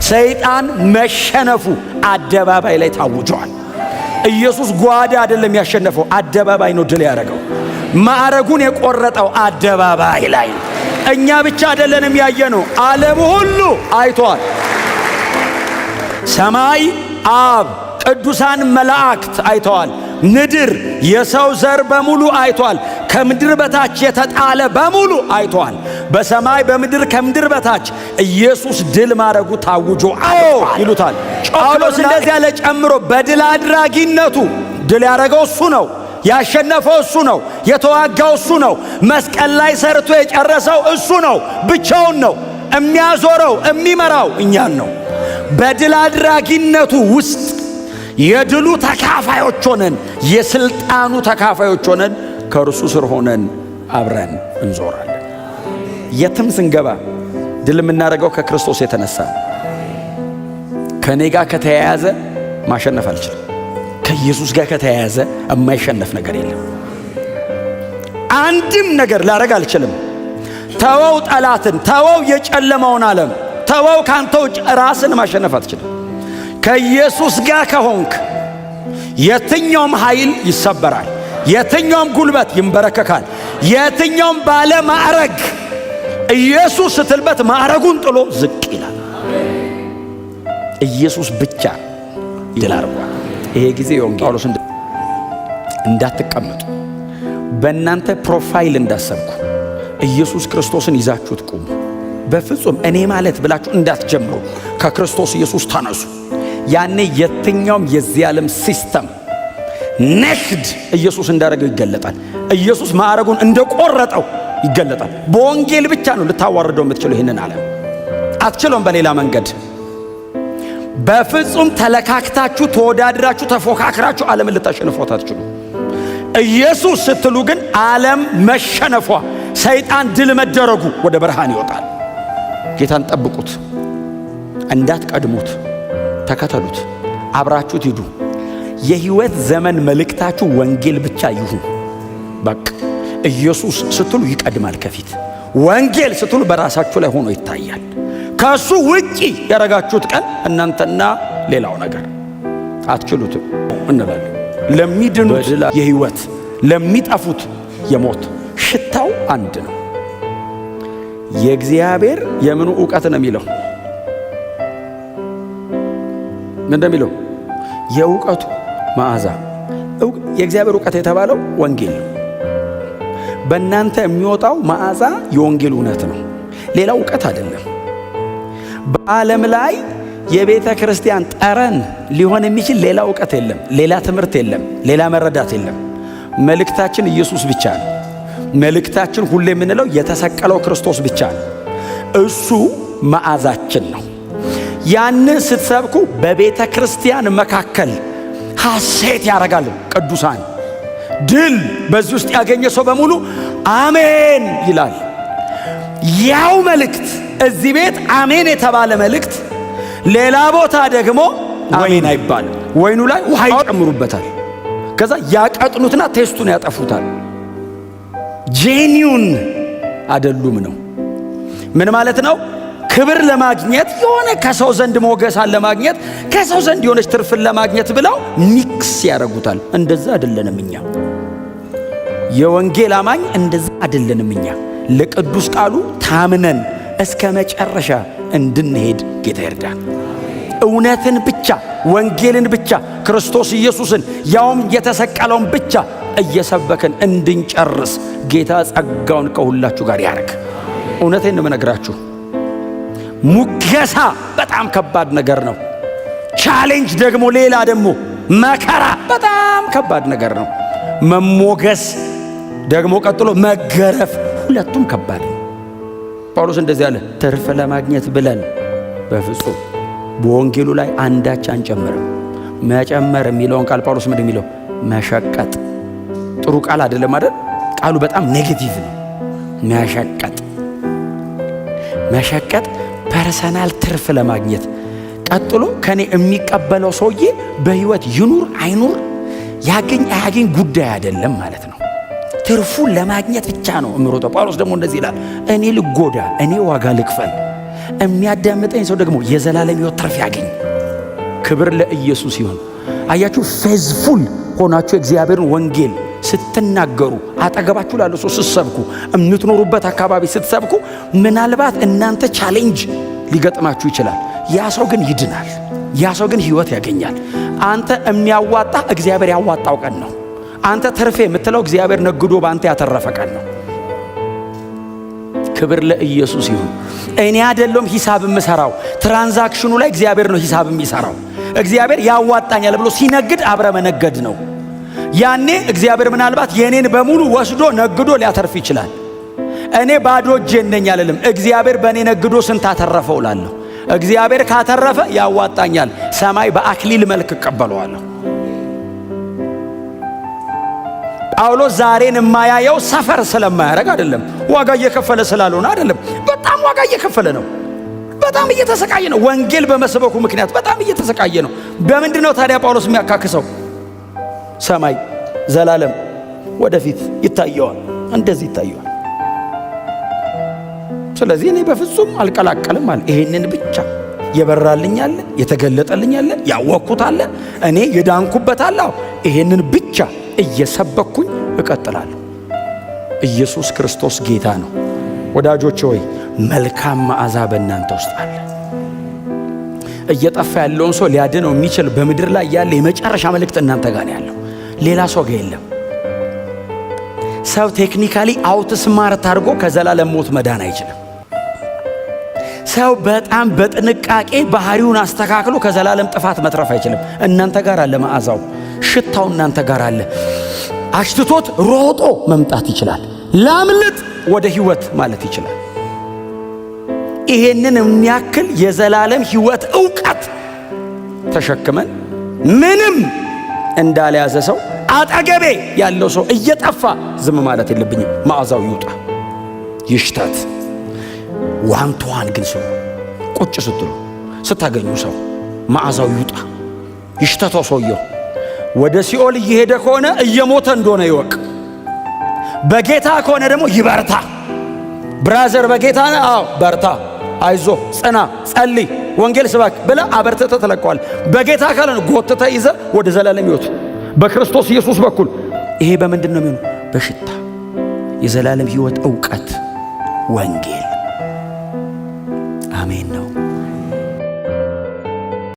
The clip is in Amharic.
ሰይጣን መሸነፉ አደባባይ ላይ ታውጇል። ኢየሱስ ጓዳ አይደለም ያሸነፈው፣ አደባባይ ነው ድል ያደረገው። ማዕረጉን የቆረጠው አደባባይ ላይ ነው። እኛ ብቻ አይደለንም ያየነው፣ ዓለም ሁሉ አይቷል። ሰማይ አብ፣ ቅዱሳን መላእክት አይተዋል። ምድር የሰው ዘር በሙሉ አይቷል። ከምድር በታች የተጣለ በሙሉ አይቷል። በሰማይ በምድር ከምድር በታች ኢየሱስ ድል ማድረጉ ታውጆ ይሉታል። ጳውሎስ እንደዚህ ያለ ጨምሮ በድል አድራጊነቱ ድል ያደረገው እሱ ነው። ያሸነፈው እሱ ነው። የተዋጋው እሱ ነው። መስቀል ላይ ሰርቶ የጨረሰው እሱ ነው። ብቻውን ነው። የሚያዞረው የሚመራው እኛን ነው። በድል አድራጊነቱ ውስጥ የድሉ ተካፋዮች ሆነን የስልጣኑ ተካፋዮች ሆነን ከእርሱ ስር ሆነን አብረን እንዞራለን። የትም ስንገባ ድል የምናደርገው ከክርስቶስ የተነሳ። ከኔ ጋር ከተያያዘ ማሸነፍ አልችልም። ከኢየሱስ ጋር ከተያያዘ የማይሸነፍ ነገር የለም። አንድም ነገር ላደርግ አልችልም። ተወው ጠላትን፣ ተወው የጨለማውን ዓለም፣ ተወው ካንተ ውጭ ራስን ማሸነፍ አትችልም። ከኢየሱስ ጋር ከሆንክ የትኛውም ኃይል ይሰበራል፣ የትኛውም ጉልበት ይንበረከካል፣ የትኛውም ባለ ማዕረግ ኢየሱስ ስትልበት ማዕረጉን ጥሎ ዝቅ ይላል። ኢየሱስ ብቻ ድል አድርጓል። ይሄ ጊዜ ጳውሎስ እንዳትቀመጡ በእናንተ ፕሮፋይል እንዳሰብኩ ኢየሱስ ክርስቶስን ይዛችሁት ቁሙ። በፍጹም እኔ ማለት ብላችሁ እንዳትጀምሩ። ከክርስቶስ ኢየሱስ ተነሱ። ያኔ የትኛውም የዚህ ዓለም ሲስተም ነክድ ኢየሱስ እንዳደረገው ይገለጣል። ኢየሱስ ማዕረጉን እንደቆረጠው ይገለጣል። በወንጌል ብቻ ነው ልታዋርደው የምትችለው። ይህንን ዓለም አትችለውም በሌላ መንገድ። በፍጹም ተለካክታችሁ ተወዳድራችሁ ተፎካክራችሁ ዓለምን ልታሸንፏት አትችሉ። ኢየሱስ ስትሉ ግን ዓለም መሸነፏ፣ ሰይጣን ድል መደረጉ ወደ ብርሃን ይወጣል። ጌታን ጠብቁት፣ እንዳትቀድሙት፣ ተከተሉት፣ አብራችሁት ሂዱ። የሕይወት ዘመን መልእክታችሁ ወንጌል ብቻ ይሁን። በቃ ኢየሱስ ስትሉ ይቀድማል ከፊት። ወንጌል ስትሉ በራሳችሁ ላይ ሆኖ ይታያል። ከሱ ውጪ ያረጋችሁት ቀን እናንተና ሌላው ነገር አትችሉትም እንላለን። ለሚድኑት የሕይወት ለሚጠፉት የሞት ሽታው አንድ ነው። የእግዚአብሔር የምኑ ዕውቀት ነው የሚለው? ምን እንደሚለው? የዕውቀቱ መዓዛ። የእግዚአብሔር ዕውቀት የተባለው ወንጌል ነው። በእናንተ የሚወጣው መዓዛ የወንጌል እውነት ነው፣ ሌላ ዕውቀት አይደለም። በዓለም ላይ የቤተ ክርስቲያን ጠረን ሊሆን የሚችል ሌላ ዕውቀት የለም፣ ሌላ ትምህርት የለም፣ ሌላ መረዳት የለም። መልእክታችን ኢየሱስ ብቻ ነው። መልእክታችን ሁሌ የምንለው የተሰቀለው ክርስቶስ ብቻ ነው። እሱ መዓዛችን ነው። ያንን ስትሰብኩ በቤተ ክርስቲያን መካከል ሐሴት ያደርጋሉ ቅዱሳን። ድል በዚህ ውስጥ ያገኘ ሰው በሙሉ አሜን ይላል። ያው መልእክት እዚህ ቤት አሜን የተባለ መልእክት ሌላ ቦታ ደግሞ አሜን አይባልም። ወይኑ ላይ ውሃ ይጨምሩበታል። ከዛ ያቀጥኑትና ቴስቱን ያጠፉታል። ጄኒውን አይደሉም ነው። ምን ማለት ነው? ክብር ለማግኘት የሆነ ከሰው ዘንድ ሞገሳን ለማግኘት ከሰው ዘንድ የሆነች ትርፍን ለማግኘት ብለው ሚክስ ያደርጉታል። እንደዛ አይደለንም እኛ። የወንጌል አማኝ እንደዛ አይደለንም እኛ። ለቅዱስ ቃሉ ታምነን እስከ መጨረሻ እንድንሄድ ጌታ ይርዳን። እውነትን ብቻ፣ ወንጌልን ብቻ፣ ክርስቶስ ኢየሱስን ያውም የተሰቀለውን ብቻ እየሰበክን እንድንጨርስ ጌታ ጸጋውን ከሁላችሁ ጋር ያርግ። እውነቴን ነው የምነግራችሁ። ሙገሳ በጣም ከባድ ነገር ነው። ቻሌንጅ ደግሞ ሌላ፣ ደግሞ መከራ በጣም ከባድ ነገር ነው። መሞገስ ደግሞ ቀጥሎ መገረፍ፣ ሁለቱም ከባድ ነው። ጳውሎስ እንደዚህ አለ፣ ትርፍ ለማግኘት ብለን በፍጹም በወንጌሉ ላይ አንዳች አንጨምርም። መጨመር የሚለውን ቃል ጳውሎስ ምንድን የሚለው? መሸቀጥ። ጥሩ ቃል አይደለም አይደል? ቃሉ በጣም ኔጌቲቭ ነው። መሸቀጥ ፐርሰናል ትርፍ ለማግኘት። ቀጥሎ ከኔ የሚቀበለው ሰውዬ በሕይወት ይኑር አይኑር ያገኝ አያገኝ ጉዳይ አይደለም ማለት ነው። ትርፉን ለማግኘት ብቻ ነው እምሮጠው። ጳውሎስ ደግሞ እንደዚህ ይላል፣ እኔ ልጎዳ፣ እኔ ዋጋ ልክፈል፣ የሚያዳምጠኝ ሰው ደግሞ የዘላለም ሕይወት ትርፍ ያገኝ። ክብር ለኢየሱስ ይሁን። አያችሁ፣ ፌዝፉል ሆናችሁ እግዚአብሔርን ወንጌል ስትናገሩ፣ አጠገባችሁ ላለ ሰው ስትሰብኩ፣ የምትኖሩበት አካባቢ ስትሰብኩ፣ ምናልባት እናንተ ቻሌንጅ ሊገጥማችሁ ይችላል። ያ ሰው ግን ይድናል። ያ ሰው ግን ሕይወት ያገኛል። አንተ የሚያዋጣ እግዚአብሔር ያዋጣው ቀን ነው። አንተ ትርፌ የምትለው እግዚአብሔር ነግዶ በአንተ ያተረፈ ቀን ነው። ክብር ለኢየሱስ ይሁን። እኔ አይደለም ሂሳብ የምሰራው፣ ትራንዛክሽኑ ላይ እግዚአብሔር ነው ሂሳብ የሚሰራው። እግዚአብሔር ያዋጣኛል ብሎ ሲነግድ አብረ መነገድ ነው። ያኔ እግዚአብሔር ምናልባት የኔን በሙሉ ወስዶ ነግዶ ሊያተርፍ ይችላል። እኔ ባዶ እጄን ነኝ አልልም። እግዚአብሔር በእኔ ነግዶ ስንት አተረፈው እላለሁ። እግዚአብሔር ካተረፈ ያዋጣኛል፣ ሰማይ በአክሊል መልክ እቀበለዋለሁ። ጳውሎስ ዛሬን የማያየው ሰፈር ስለማያረግ አይደለም፣ ዋጋ እየከፈለ ስላልሆነ አይደለም። በጣም ዋጋ እየከፈለ ነው። በጣም እየተሰቃየ ነው። ወንጌል በመስበኩ ምክንያት በጣም እየተሰቃየ ነው። በምንድን ነው ታዲያ ጳውሎስ የሚያካክሰው? ሰማይ ዘላለም ወደፊት ይታየዋል፣ እንደዚህ ይታየዋል። ስለዚህ እኔ በፍጹም አልቀላቀልም አለ። ይሄንን ብቻ የበራልኛል፣ የተገለጠልኛል፣ ያወቅኩታል፣ እኔ የዳንኩበታል። ይሄንን ብቻ እየሰበኩኝ እቀጥላለሁ። ኢየሱስ ክርስቶስ ጌታ ነው። ወዳጆች ሆይ መልካም መዓዛ በእናንተ ውስጥ አለ። እየጠፋ ያለውን ሰው ሊያድነው የሚችል በምድር ላይ ያለ የመጨረሻ መልእክት እናንተ ጋር ነው ያለው። ሌላ ሰው ጋር የለም። ሰው ቴክኒካሊ አውት ስማርት አድርጎ ከዘላለም ሞት መዳን አይችልም። ሰው በጣም በጥንቃቄ ባህሪውን አስተካክሎ ከዘላለም ጥፋት መትረፍ አይችልም። እናንተ ጋር አለ መዓዛው፣ ሽታው እናንተ ጋር አለ። አሽትቶት ሮጦ መምጣት ይችላል። ላምልጥ ወደ ሕይወት ማለት ይችላል። ይሄንን የሚያክል የዘላለም ሕይወት ዕውቀት ተሸክመን ምንም እንዳልያዘ ሰው አጠገቤ ያለው ሰው እየጠፋ ዝም ማለት የለብኝም። መዓዛው ይውጣ፣ ይሽታት። ዋን ቱ ዋን ግን ሰው ቁጭ ስትሉ ስታገኙ ሰው መዓዛው ይውጣ፣ ይሽታተው። ሰውየው ወደ ሲኦል እየሄደ ከሆነ እየሞተ እንደሆነ ይወቅ። በጌታ ከሆነ ደግሞ ይበርታ። ብራዘር በጌታ ነው? አዎ በርታ፣ አይዞ፣ ጽና፣ ጸልይ፣ ወንጌል ስባክ ብለ አበርተተ ተለቀዋል። በጌታ ካለን ጎትተ ይዘ ወደ ዘላለም ሕይወት በክርስቶስ ኢየሱስ በኩል። ይሄ በምንድን ነው የሚሆነው? በሽታ የዘላለም ሕይወት ዕውቀት ወንጌል። አሜን ነው።